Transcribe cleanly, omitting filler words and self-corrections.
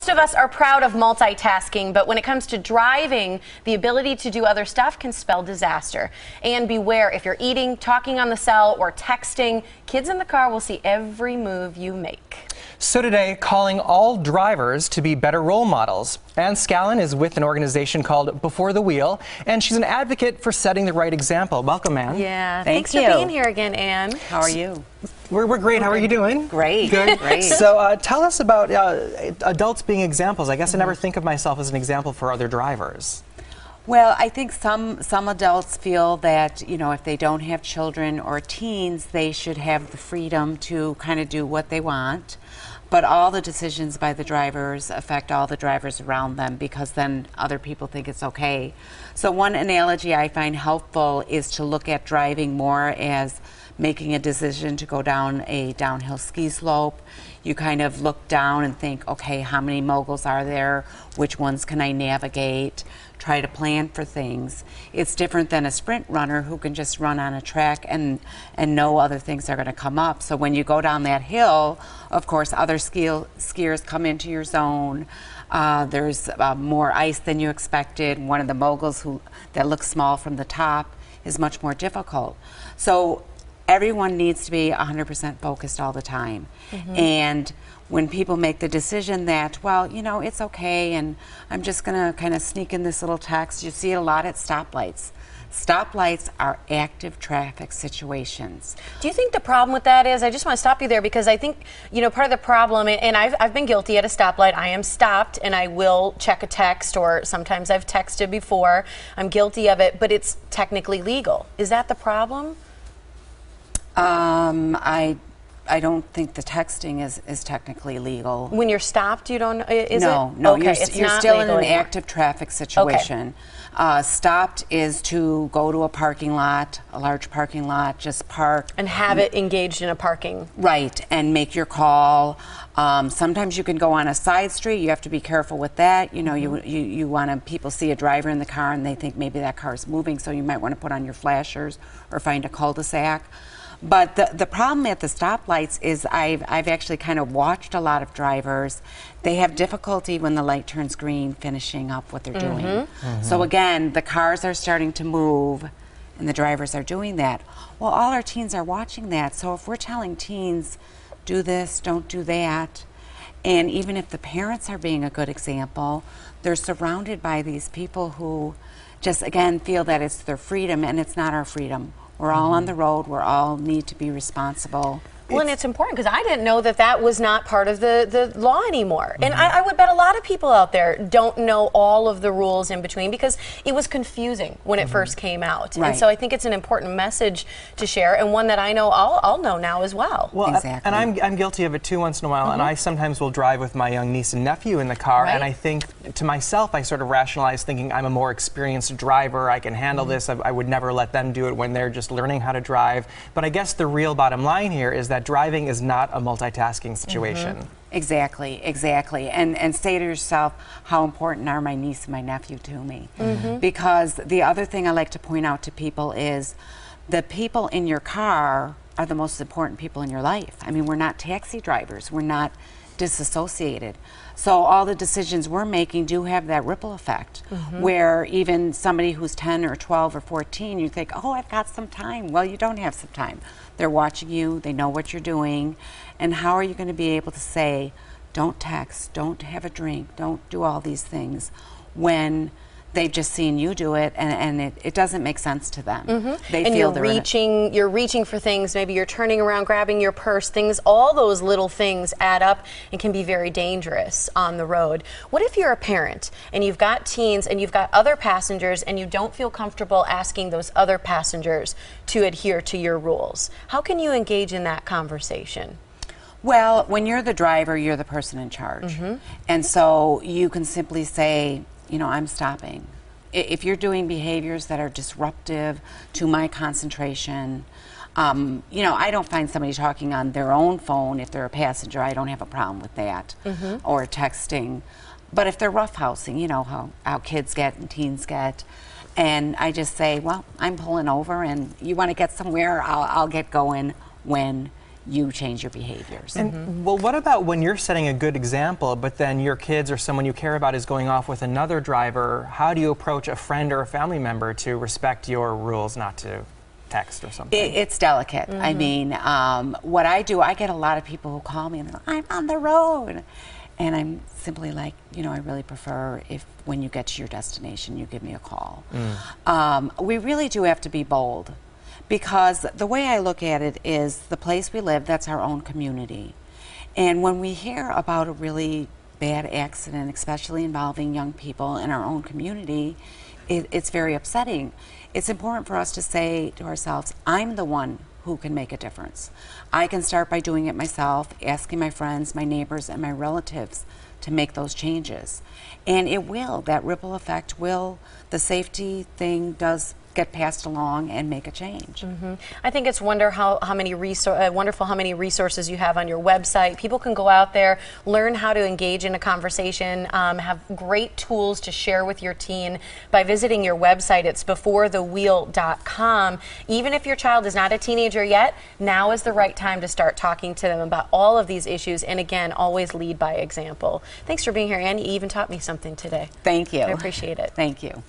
Most of us are proud of multitasking, but when it comes to driving, the ability to do other stuff can spell disaster. And beware, if you're eating, talking on the cell, or texting, kids in the car will see every move you make. So today, calling all drivers to be better role models. Ann Scallon is with an organization called Before the Wheel, and she's an advocate for setting the right example. Welcome, Ann. Yeah, thanks for being here again, Ann. How are you? We're great. How are you doing? Great. Good. Great. So tell us about adults being examples. I guess I never think of myself as an example for other drivers. Well, I think some adults feel that, you know, if they don't have children or teens, they should have the freedom to kind of do what they want. But all the decisions by the drivers affect all the drivers around them, because then other people think it's okay. So one analogy I find helpful is to look at driving more as making a decision to go down a downhill ski slope. You kind of look down and think, okay, how many moguls are there? Which ones can I navigate? Try to plan for things. It's different than a sprint runner who can just run on a track and know other things are going to come up. So when you go down that hill, of course, other skiers come into your zone. There's more ice than you expected. One of the moguls that looks small from the top is much more difficult. So everyone needs to be 100% focused all the time. And when people make the decision that, well, you know, it's okay and I'm just going to kind of sneak in this little text, you see it a lot at stoplights. Stoplights are active traffic situations. Do you think the problem with that is, I just want to stop you there, because I think, you know, part of the problem, and I've been guilty at a stoplight. I am stopped and I will check a text, or sometimes I've texted before. I'm guilty of it, but it's technically legal. Is that the problem? I don't think the texting is technically legal. When you're stopped, you don't, is it? No, okay, you're still in an active traffic situation. Okay. Stopped is to go to a parking lot, a large parking lot, just park. And have it engaged in a parking. Right, and make your call. Sometimes you can go on a side street. You have to be careful with that. You know, you want to, people see a driver in the car and they think maybe that car is moving, so you might want to put on your flashers or find a cul-de-sac. But the problem at the stoplights is I've actually kind of watched a lot of drivers. They have difficulty when the light turns green finishing up what they're doing. So again, the cars are starting to move and the drivers are doing that. Well, all our teens are watching that. So if we're telling teens, do this, don't do that, and even if the parents are being a good example, they're surrounded by these people who just, again, feel that it's their freedom, and it's not our freedom. We're all on the road. We all need to be responsible. Well, and it's important, because I didn't know that that was not part of the law anymore. And I would bet a lot of people out there don't know all of the rules in between, because it was confusing when it first came out. Right. And so I think it's an important message to share, and one that I know I'll know now as well. Well, exactly. and I'm guilty of it too once in a while, and I sometimes will drive with my young niece and nephew in the car, and I think to myself, I sort of rationalize thinking I'm a more experienced driver, I can handle this, I would never let them do it when they're just learning how to drive. But I guess the real bottom line here is that driving is not a multitasking situation. Exactly, exactly. And say to yourself, how important are my niece and my nephew to me? Because the other thing I like to point out to people is the people in your car are the most important people in your life. I mean, we're not taxi drivers. We're not disassociated. So all the decisions we're making do have that ripple effect, where even somebody who's 10 or 12 or 14, you think, oh, I've got some time. Well, you don't have some time. They're watching you, they know what you're doing, and how are you going to be able to say, don't text, don't have a drink, don't do all these things, when they've just seen you do it, and it doesn't make sense to them. They and feel you're reaching for things, maybe you're turning around, grabbing your purse, things, all those little things add up and can be very dangerous on the road. What if you're a parent and you've got teens and you've got other passengers and you don't feel comfortable asking those other passengers to adhere to your rules? How can you engage in that conversation? Well, when you're the driver, you're the person in charge. And so you can simply say, you know, I'm stopping. If you're doing behaviors that are disruptive to my concentration, you know, I don't find somebody talking on their own phone if they're a passenger. I don't have a problem with that, or texting. But if they're roughhousing, you know how kids get and teens get, and I just say, well, I'm pulling over, and you want to get somewhere, I'll get going when you change your behaviors. And well, what about when you're setting a good example, but then your kids or someone you care about is going off with another driver? How do you approach a friend or a family member to respect your rules not to text or something? It's delicate. I mean, what I do, I get a lot of people who call me and they're like, I'm on the road. And I'm simply like, you know, I really prefer if when you get to your destination, you give me a call. We really do have to be bold, because the way I look at it is the place we live, that's our own community. And when we hear about a really bad accident, especially involving young people in our own community, it's very upsetting. It's important for us to say to ourselves, I'm the one who can make a difference. I can start by doing it myself, asking my friends, my neighbors, and my relatives to make those changes. And it will, that ripple effect will, the safety thing does get passed along and make a change. I think it's wonderful how many resources you have on your website. People can go out there, learn how to engage in a conversation, have great tools to share with your teen by visiting your website. It's beforethewheel.com. Even if your child is not a teenager yet, now is the right time to start talking to them about all of these issues, and again, always lead by example. Thanks for being here, Ann. You even taught me something today. Thank you. I appreciate it. Thank you.